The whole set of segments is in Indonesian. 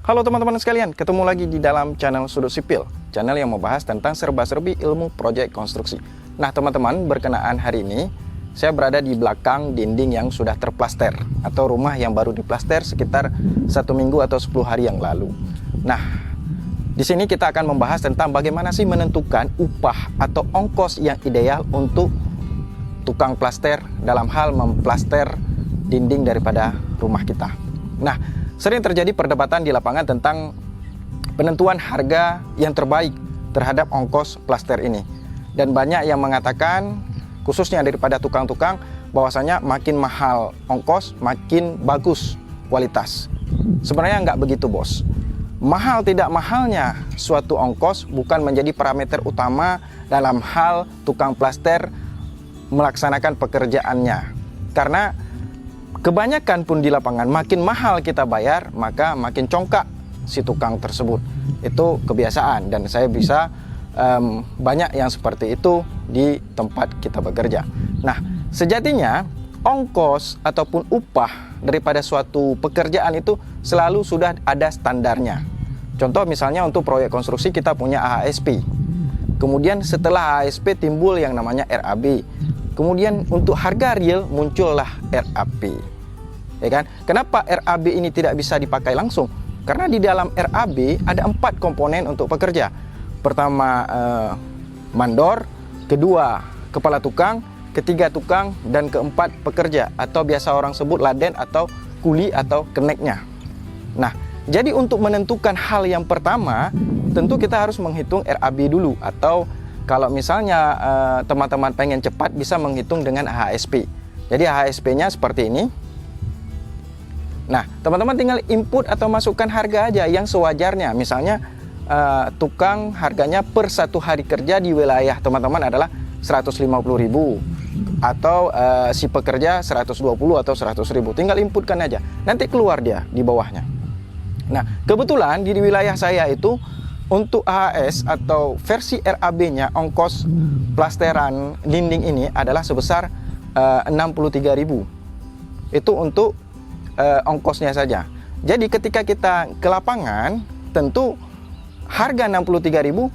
Halo teman-teman sekalian, ketemu lagi di dalam channel Sudut Sipil, channel yang membahas tentang serba-serbi ilmu proyek konstruksi. Nah teman-teman, berkenaan hari ini, saya berada di belakang dinding yang sudah terplaster, atau rumah yang baru diplaster sekitar 1 minggu atau 10 hari yang lalu. Nah, di sini kita akan membahas tentang bagaimana sih menentukan upah atau ongkos yang ideal untuk tukang plaster dalam hal memplaster dinding daripada rumah kita. Nah, sering terjadi perdebatan di lapangan tentang penentuan harga yang terbaik terhadap ongkos plaster ini. Dan banyak yang mengatakan, khususnya daripada tukang-tukang, bahwasanya makin mahal ongkos, makin bagus kualitas. Sebenarnya nggak begitu, bos. Mahal tidak mahalnya suatu ongkos bukan menjadi parameter utama dalam hal tukang plaster melaksanakan pekerjaannya. Karena kebanyakan pun di lapangan, makin mahal kita bayar, maka makin congkak si tukang tersebut. Itu kebiasaan dan saya bisa banyak yang seperti itu di tempat kita bekerja. Nah, sejatinya ongkos ataupun upah daripada suatu pekerjaan itu selalu sudah ada standarnya. Contoh misalnya untuk proyek konstruksi kita punya AHSP. Kemudian setelah AHSP timbul yang namanya RAB. Kemudian untuk harga real muncullah RAP. Ya kan? Kenapa RAB ini tidak bisa dipakai langsung? Karena di dalam RAB ada 4 komponen untuk pekerja. Pertama mandor, kedua kepala tukang, ketiga tukang, dan keempat pekerja atau biasa orang sebut laden atau kuli atau keneknya. Nah, jadi untuk menentukan hal yang pertama, tentu kita harus menghitung RAB dulu, atau kalau misalnya teman-teman pengen cepat bisa menghitung dengan AHSP. Jadi AHSP-nya seperti ini. Nah, teman-teman tinggal input atau masukkan harga aja yang sewajarnya. Misalnya tukang harganya per 1 hari kerja di wilayah teman-teman adalah 150.000, atau si pekerja 120 atau 100.000. Tinggal inputkan aja. Nanti keluar dia di bawahnya. Nah, kebetulan di wilayah saya itu untuk AHS atau versi RAB-nya ongkos plasteran dinding ini adalah sebesar 63.000. Itu untuk ongkosnya saja. Jadi ketika kita ke lapangan, tentu harga 63.000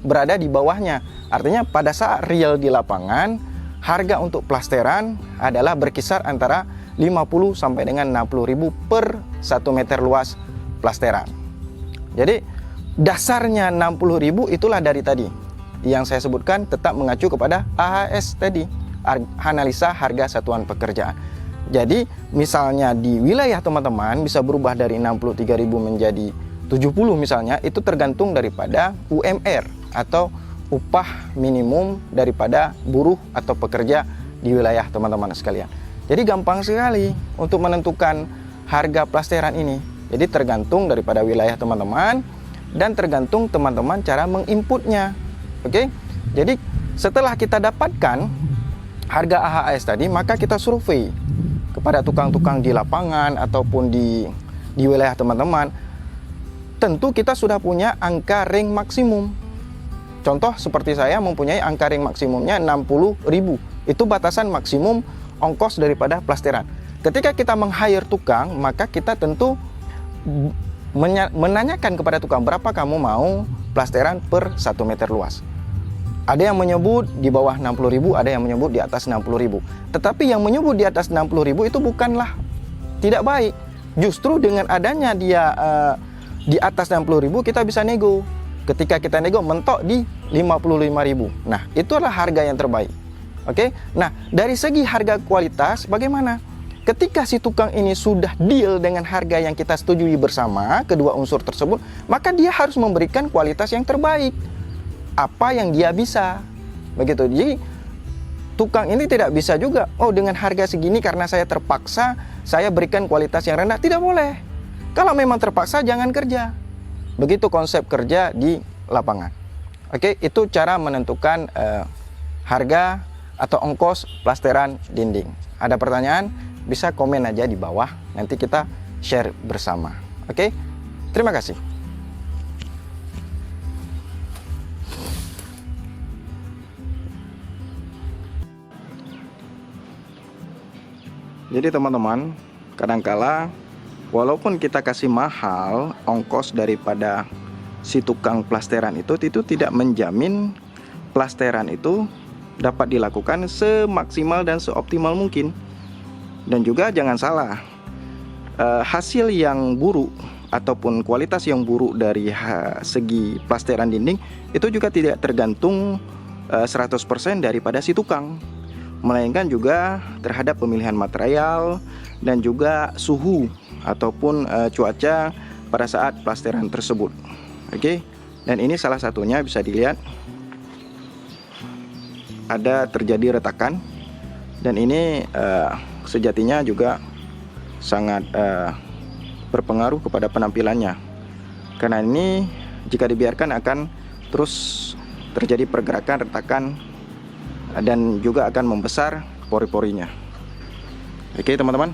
berada di bawahnya. Artinya pada saat real di lapangan, harga untuk plasteran adalah berkisar antara 50 sampai dengan 60.000 per 1 meter luas plasteran. Jadi dasarnya 60.000 itulah dari tadi yang saya sebutkan, tetap mengacu kepada AHS tadi, analisa harga satuan pekerjaan. Jadi misalnya di wilayah teman-teman bisa berubah dari 63.000 menjadi 70 misalnya, itu tergantung daripada UMR atau upah minimum daripada buruh atau pekerja di wilayah teman-teman sekalian. Jadi gampang sekali untuk menentukan harga plasteran ini. Jadi tergantung daripada wilayah teman-teman dan tergantung teman-teman cara menginputnya. Oke? Jadi setelah kita dapatkan harga AHS tadi, maka kita survei kepada tukang-tukang di lapangan ataupun di wilayah teman-teman. Tentu kita sudah punya angka ring maksimum. Contoh seperti saya mempunyai angka ring maksimumnya 60.000. Itu batasan maksimum ongkos daripada plasteran. Ketika kita meng-hire tukang, maka kita tentu menanyakan kepada tukang, berapa kamu mau plasteran per 1 meter luas. Ada yang menyebut di bawah 60.000, ada yang menyebut di atas 60.000. Tetapi yang menyebut di atas 60.000 itu bukanlah tidak baik. Justru dengan adanya dia di atas 60.000 kita bisa nego. Ketika kita nego mentok di 55.000. Nah, itu adalah harga yang terbaik. Oke? Nah, dari segi harga kualitas bagaimana? Ketika si tukang ini sudah deal dengan harga yang kita setujui bersama, kedua unsur tersebut, maka dia harus memberikan kualitas yang terbaik. Apa yang dia bisa. Begitu. Jadi, tukang ini tidak bisa juga, oh dengan harga segini karena saya terpaksa, saya berikan kualitas yang rendah. Tidak boleh. Kalau memang terpaksa, jangan kerja. Begitu konsep kerja di lapangan. Oke, itu cara menentukan harga atau ongkos plasteran dinding. Ada pertanyaan? Bisa komen aja di bawah, nanti kita share bersama. Oke, terima kasih. Jadi teman-teman, kadangkala walaupun kita kasih mahal ongkos daripada si tukang plasteran itu tidak menjamin plasteran itu dapat dilakukan semaksimal dan seoptimal mungkin. Dan juga jangan salah, hasil yang buruk ataupun kualitas yang buruk dari segi plasteran dinding itu juga tidak tergantung 100% daripada si tukang, melainkan juga terhadap pemilihan material dan juga suhu ataupun cuaca pada saat plasteran tersebut. Oke, dan ini salah satunya bisa dilihat ada terjadi retakan, dan ini sejatinya juga sangat berpengaruh kepada penampilannya, karena ini jika dibiarkan akan terus terjadi pergerakan retakan dan juga akan membesar pori-porinya. Oke teman-teman,